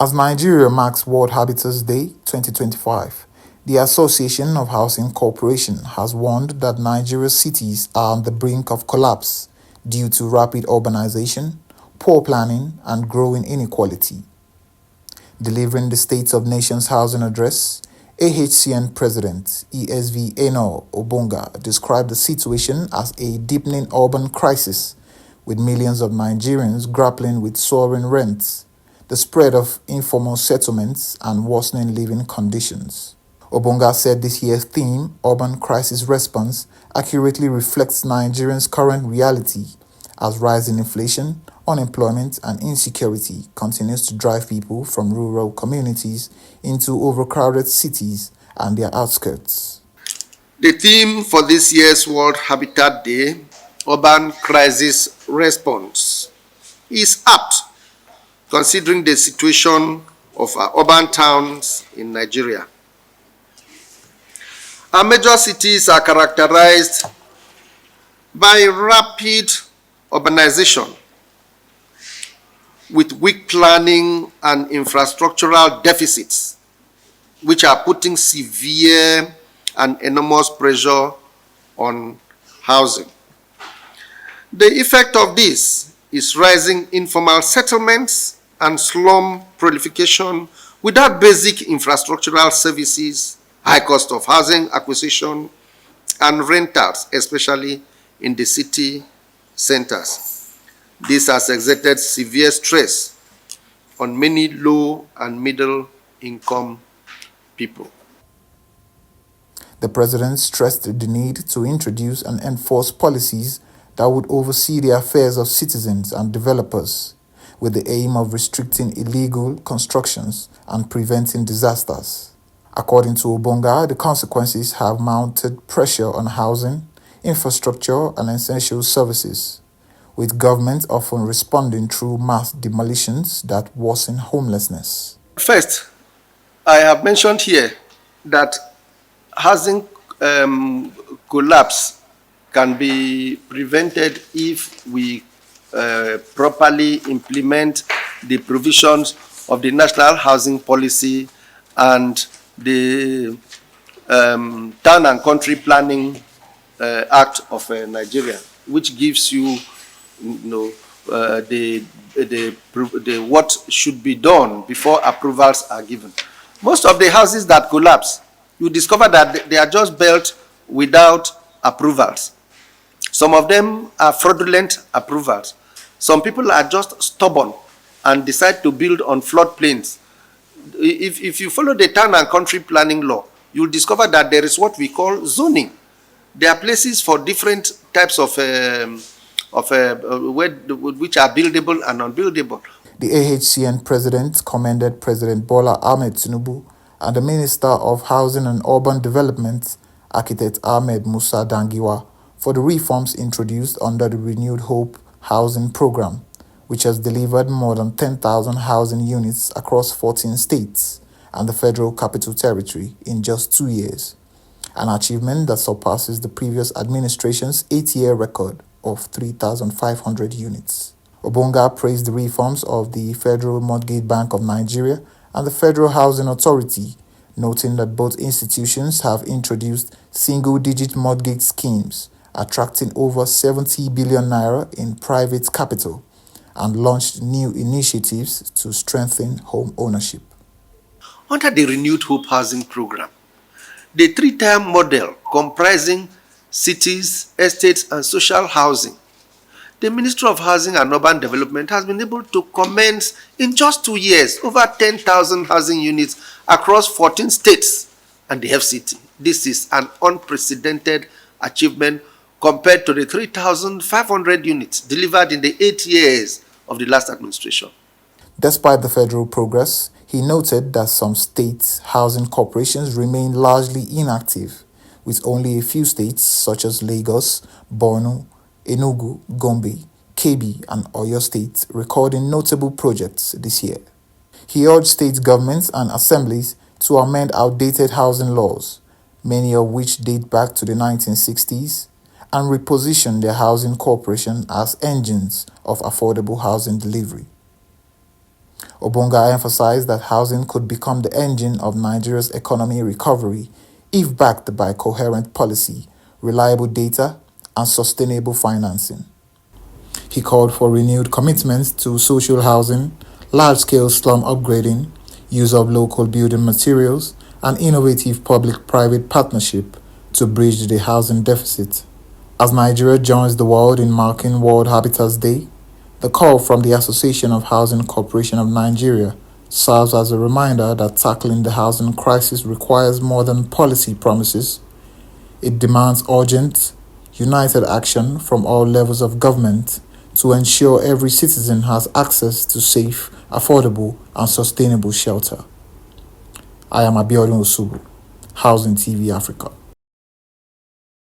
As Nigeria marks World Habitats Day 2025, the Association of Housing Corporation has warned that Nigeria's cities are on the brink of collapse due to rapid urbanization, poor planning, and growing inequality. Delivering the State of Nations Housing Address, AHCN President ESV Eno Obonga described the situation as a deepening urban crisis, with millions of Nigerians grappling with soaring rents, the spread of informal settlements, and worsening living conditions. Obonga said this year's theme, Urban Crisis Response, accurately reflects Nigerians' current reality as rising inflation, unemployment, and insecurity continues to drive people from rural communities into overcrowded cities and their outskirts. The theme for this year's World Habitat Day, Urban Crisis Response, is apt considering the situation of our urban towns in Nigeria. Our major cities are characterized by rapid urbanization, with weak planning and infrastructural deficits, which are putting severe and enormous pressure on housing. The effect of this is rising informal settlements and slum proliferation without basic infrastructural services, high cost of housing acquisition, and rentals, especially in the city centers. This has exerted severe stress on many low and middle income people. The president stressed the need to introduce and enforce policies that would oversee the affairs of citizens and developers, with the aim of restricting illegal constructions and preventing disasters. According to Obonga, the consequences have mounted pressure on housing, infrastructure, and essential services, with government often responding through mass demolitions that worsen homelessness. First, I have mentioned here that housing collapse can be prevented if we properly implement the provisions of the National Housing Policy and the Town and Country Planning Act of Nigeria, which gives you, the what should be done before approvals are given. Most of the houses that collapse, you discover that they are just built without approvals. Some of them are fraudulent approvals. Some people are just stubborn and decide to build on floodplains. If you follow the town and country planning law, you'll discover that there is what we call zoning. There are places for different types of which are buildable and unbuildable. The AHCN president commended President Bola Ahmed Tinubu and the Minister of Housing and Urban Development, Architect Ahmed Musa Dangiwa, for the reforms introduced under the Renewed Hope Housing Program, which has delivered more than 10,000 housing units across 14 states and the Federal Capital Territory in just 2 years, an achievement that surpasses the previous administration's 8-year record of 3,500 units. Obonga praised the reforms of the Federal Mortgage Bank of Nigeria and the Federal Housing Authority, noting that both institutions have introduced single-digit mortgage schemes, attracting over 70 billion naira in private capital, and launched new initiatives to strengthen home ownership. Under the Renewed Hope Housing Program, the 3-tier model comprising cities, estates, and social housing, the Ministry of Housing and Urban Development has been able to commence in just 2 years over 10,000 housing units across 14 states and the FCT. This is an unprecedented achievement compared to the 3,500 units delivered in the 8 years of the last administration. Despite the federal progress, he noted that some states' housing corporations remain largely inactive, with only a few states such as Lagos, Borno, Enugu, Gombe, Kebbi, and Oyo State recording notable projects this year. He urged state governments and assemblies to amend outdated housing laws, many of which date back to the 1960s, and reposition their housing corporation as engines of affordable housing delivery. Obonga emphasized that housing could become the engine of Nigeria's economy recovery if backed by coherent policy, reliable data, and sustainable financing. He called for renewed commitments to social housing, large-scale slum upgrading, use of local building materials, and innovative public-private partnership to bridge the housing deficit. As Nigeria joins the world in marking World Habitats Day, the call from the Association of Housing Corporation of Nigeria serves as a reminder that tackling the housing crisis requires more than policy promises. It demands urgent, united action from all levels of government to ensure every citizen has access to safe, affordable, and sustainable shelter. I am Abiodun Osubu, Housing TV Africa.